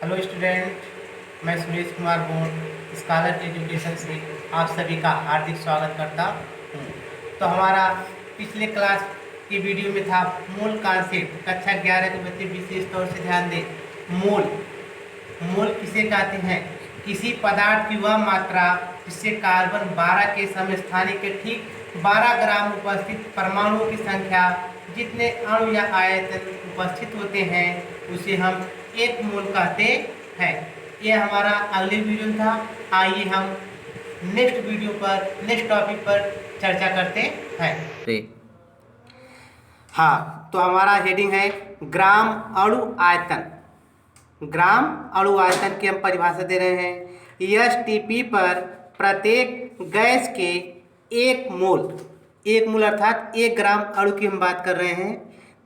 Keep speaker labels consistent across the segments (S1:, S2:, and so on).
S1: Hello student, मैं Suresh Kumar Gond scholar education से आप सभी का हार्दिक स्वागत करता हूँ। तो हमारा पिछले क्लास के वीडियो में था मोल कॉन्सेप्ट। कक्षा 11 के बच्चे विशेष तौर से ध्यान दें। मोल मोल किसे कहते हैं? किसी पदार्थ की वह मात्रा जिससे कार्बन 12 के समस्थानिक के ठीक 12 ग्राम उपस्थित परमाणुओं की संख्या जितने अणु या आयतन उपस्थित होते हैं उसे हम एक मोल कहते हैं। ये हमारा अगले वीडियो था। आइए हम नेक्स्ट टॉपिक पर चर्चा करते हैं। हाँ, तो हमारा हेडिंग है ग्राम अणु आयतन। ग्राम अणु आयतन की हम परिभाषा दे रहे हैं। एसटीपी पर प्रत्येक गैस के एक मोल अर्थात 1 ग्राम अणु की हम बात कर रहे हैं।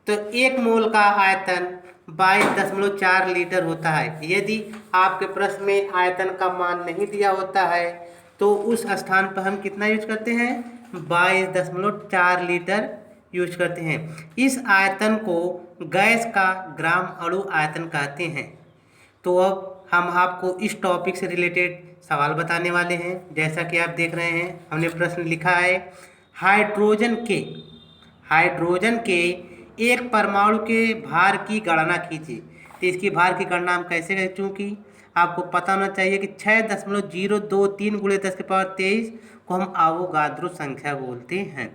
S1: तो 1 मोल का आयतन 22.4 लीटर होता है। यदि आपके प्रश्न में आयतन का मान नहीं दिया होता है तो उस स्थान पर हम कितना यूज करते हैं? 22.4 लीटर यूज करते हैं। इस आयतन को गैस का ग्राम अणु आयतन कहते हैं। तो अब हम आपको इस टॉपिक से रिलेटेड सवाल बताने वाले हैं। जैसा कि आप देख रहे हैं, हमने प्रश्न लिखा है हाइड्रोजन के एक परमाणु के भार की गणना कीजिए। तो इसकी भार की गणना हम कैसे करें? चूँकि आपको पता होना चाहिए कि 6.023 × 10⁻23 को हम अवोगाद्रो संख्या बोलते हैं।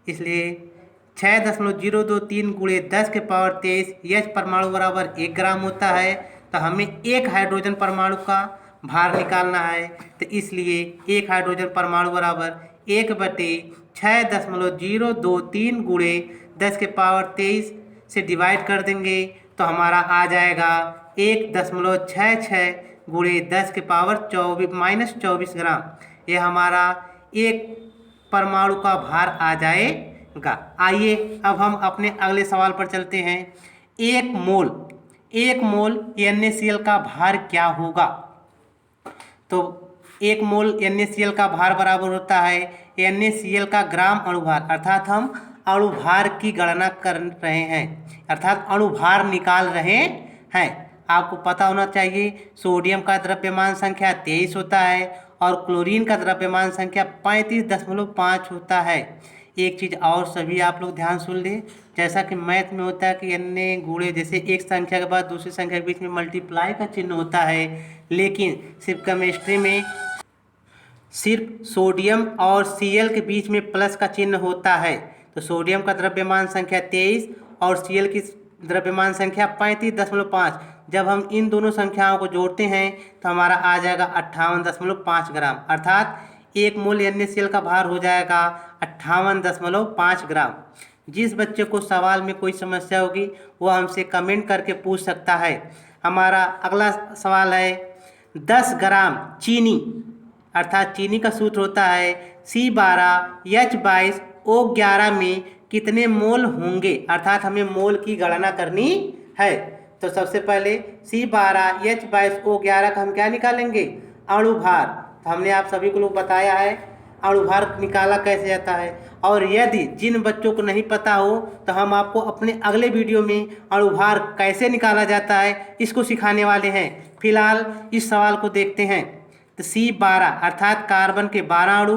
S1: इसलिए 6.023 × 10⁻23 H परमाणु बराबर 1 ग्राम होता है। तो हमें एक हाइड्रोजन परमाणु का भार निकालना है। तो इसलिए एक हाइड्रोजन परमाणु बराबर 1/6.023 × 10⁻23 से डिवाइड कर देंगे तो हमारा आ जाएगा 1.66 × 10⁻24 ग्राम। यह हमारा एक परमाणु का भार आ जाएगा। आइए अब हम अपने अगले सवाल पर चलते हैं। एक मोल NaCl का भार क्या होगा? तो 1 मोल NaCl का भार बराबर होता है NaCl का ग्राम अणुभार, अर्थात हम अणुभार की गणना कर रहे हैं, अर्थात अणुभार निकाल रहे हैं। आपको पता होना चाहिए सोडियम का द्रव्यमान संख्या 23 होता है और क्लोरीन का द्रव्यमान संख्या 35.5 होता है। एक चीज़ और सभी आप लोग ध्यान सुन लें, जैसा कि मैथ में होता है कि n गुणे, जैसे एक संख्या के बाद दूसरी संख्या के बीच में मल्टीप्लाई का चिन्ह होता है, लेकिन सिर्फ केमिस्ट्री में सिर्फ सोडियम और Cl के बीच में प्लस का चिन्ह होता है। तो सोडियम का द्रव्यमान संख्या 23 और Cl की द्रव्यमान संख्या 35.5। जब हम इन दोनों संख्याओं को जोड़ते हैं तो हमारा आ जाएगा 58.5 ग्राम, अर्थात 1 मोल NaCl का भार हो जाएगा 58.5 ग्राम। जिस बच्चे को सवाल में कोई समस्या होगी वो हमसे कमेंट करके पूछ सकता है। हमारा अगला सवाल है 10 ग्राम चीनी, अर्थात चीनी का सूत्र होता है C12H22O11 में कितने मोल होंगे, अर्थात हमें मोल की गणना करनी है। तो सबसे पहले C12H22O11 का हम क्या निकालेंगे? अणुभार। तो हमने आप सभी को लोग बताया है अणुभार निकाला कैसे जाता है। और यदि जिन बच्चों को नहीं पता हो तो हम आपको अपने अगले वीडियो में अणुभार कैसे निकाला जाता है इसको सिखाने वाले हैं। फिलहाल इस सवाल को देखते हैं। तो C12 अर्थात कार्बन के 12 अणु,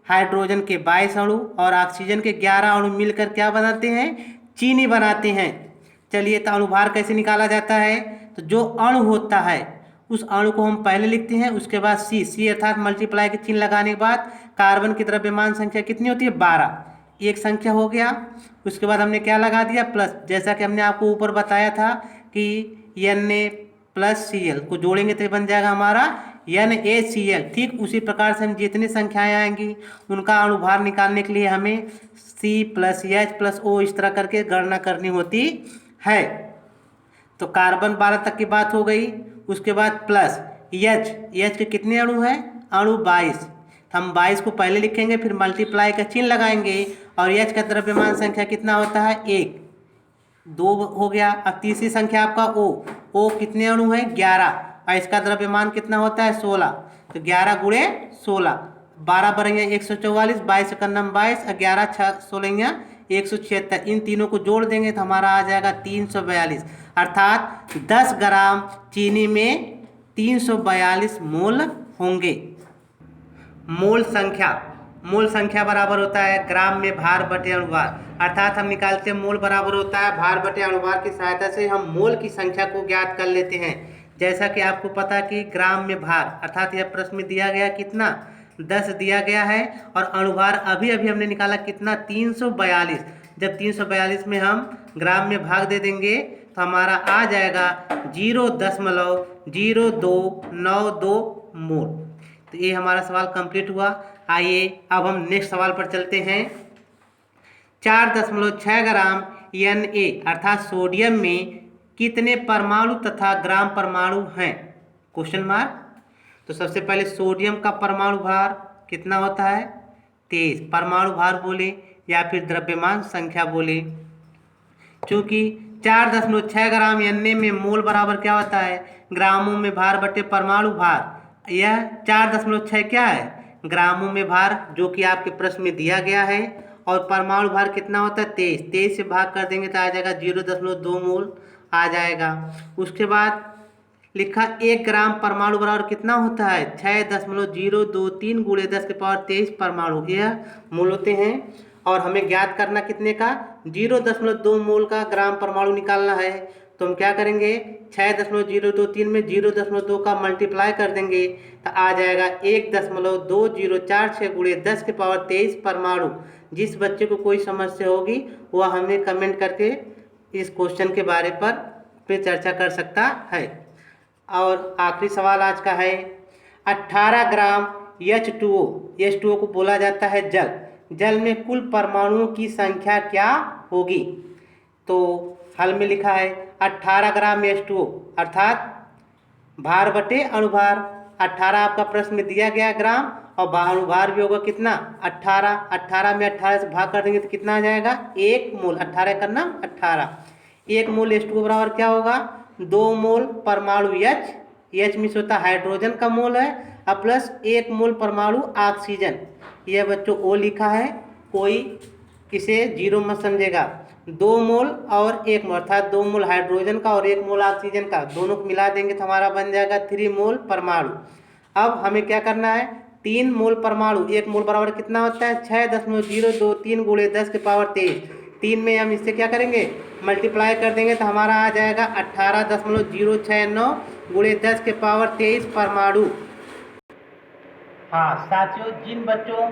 S1: हाइड्रोजन के 22 अणु और ऑक्सीजन के 11 अणु मिलकर क्या बनाते हैं? चीनी बनाते हैं। चलिए, तो अणुभार कैसे निकाला जाता है? तो जो अणु होता है उस अणु को हम पहले लिखते हैं, उसके बाद C अर्थात मल्टीप्लाई के चिन्ह लगाने के बाद कार्बन की द्रव्यमान संख्या कितनी होती है? 12, एक संख्या हो गया। उसके बाद हमने क्या लगा दिया? प्लस। जैसा कि हमने आपको ऊपर बताया था कि Na+Cl को जोड़ेंगे तो बन जाएगा हमारा NaCl। ठीक उसी प्रकार से हम जितनी संख्याएं आएंगी उनका अणुभार निकालने के लिए हमें C+H+O इस तरह करके गणना करनी होती है। तो कार्बन 12 तक की बात हो गई। उसके बाद प्लस H के कितने अणु हैं? अणु 22। हम 22 को पहले लिखेंगे, फिर मल्टीप्लाई का चिन्ह लगाएंगे और H का द्रव्यमान संख्या कितना होता है? 1, 2 हो गया। अब तीसरी संख्या आपका O कितने अणु हैं? 11 और इसका द्रव्यमान कितना होता है? 16। तो 11 × 16, 12 बरेंगे 144, 22 का नम 22, 11 6 16 176। इन तीनों को जोड़ देंगे तो हमारा आ जाएगा 342। अर्थात 10 ग्राम चीनी में 342 मोल होंगे। मोल संख्या बराबर होता है ग्राम में भार बटे अणुभार, अर्थात हम निकालते हैं मोल बराबर होता है भार बटे अणुभार की सहायता से हम मोल की संख्या को ज्ञात कर लेते हैं। जैसा कि आपको पता कि ग्राम में भार, अर्थात यह प्रश्न में दिया गया कितना 10 दिया गया है और अणुभार अभी हमने निकाला कितना 342। जब 342 में हम ग्राम में भाग दे देंगे तो हमारा आ जाएगा 0.0292 मोल। तो ये हमारा सवाल कंप्लीट हुआ। आइए अब हम नेक्स्ट सवाल पर चलते हैं। 4.6 ग्राम Na अर्थात सोडियम में कितने परमाणु तथा ग्राम परमाणु हैं? Question mark. तो सबसे पहले सोडियम का परमाणु भार कितना होता है 23। परमाणु भार बोले या फिर द्रव्यमान संख्या बोले, चूंकि 4.6 ग्राम Na में मोल बराबर क्या होता है ग्रामों में भार बटे परमाणु भार। यह 4.6 क्या है ग्रामों में भार, जो कि आपके प्रश्न में दिया गया है। और परमाणु भार कितना होता है 23। 23 से भाग कर देंगे तो आ जाएगा 0.2 मोल आ जाएगा। उसके बाद लिखा 1 ग्राम परमाणु बराबर कितना होता है 6.023 गुणे 10 की पावर 23 परमाणु, यह मोल होते हैं। और हमें ज्ञात करना कितने का 0.2 मोल का ग्राम परमाणु निकालना है। तो हम क्या करेंगे 6.023 में 0.2 का मल्टीप्लाई कर देंगे तो आ जाएगा 1.2046 गुणे 10 की पावर 23 परमाणु। जिस बच्चे को कोई समस्या होगी वह हमें कमेंट करके इस क्वेश्चन के बारे पर चर्चा कर सकता है। और आखिरी सवाल आज का है 18 ग्राम H2O को बोला जाता है जल में कुल परमाणुओं की संख्या क्या होगी? तो हल में लिखा है 18 ग्राम H2O अर्थात भार बटे अणुभार। 18 आपका प्रश्न में दिया गया ग्राम और अणुभार भी होगा कितना 18। 18 में 18 से भाग कर देंगे तो कितना आ जाएगा 1 मोल। 18 का नाम 18। 1 मोल H2O बराबर क्या होगा 2 मोल परमाणु H मिस होता हाइड्रोजन का मोल है और प्लस 1 मोल परमाणु ऑक्सीजन। यह बच्चों O लिखा है, कोई इसे जीरो मत समझेगा। 2 मोल और 1 मोल अर्थात 2 मोल हाइड्रोजन का और 1 मोल ऑक्सीजन का, दोनों को मिला देंगे तो हमारा बन जाएगा 3 मोल परमाणु। अब हमें क्या करना है 3 मोल परमाणु 1 मोल बराबर कितना होता है 6.023 गुणे 10 की पावर 23। 3 में हम इससे क्या करेंगे मल्टीप्लाई कर देंगे तो हमारा आ जाएगा 18.069 गुणे 10 के पावर 23 परमाणु। हाँ साथियों, जिन बच्चों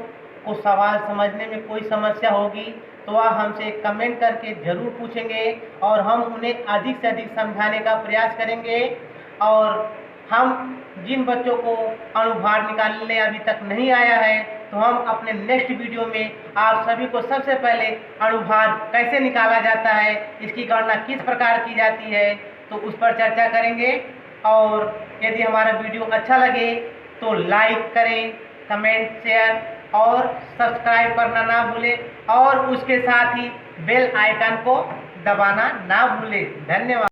S1: को सवाल समझने में कोई समस्या होगी तो वह हमसे कमेंट करके ज़रूर पूछेंगे और हम उन्हें अधिक से अधिक समझाने का प्रयास करेंगे। और हम जिन बच्चों को अणुभार निकालने अभी तक नहीं आया है तो हम अपने नेक्स्ट वीडियो में आप सभी को सबसे पहले अणुभार कैसे निकाला जाता है, इसकी गणना किस प्रकार की जाती है, तो उस पर चर्चा करेंगे। और यदि हमारा वीडियो अच्छा लगे तो लाइक करें, कमेंट, शेयर और सब्सक्राइब करना ना भूलें और उसके साथ ही बेल आइकन को दबाना ना भूलें। धन्यवाद।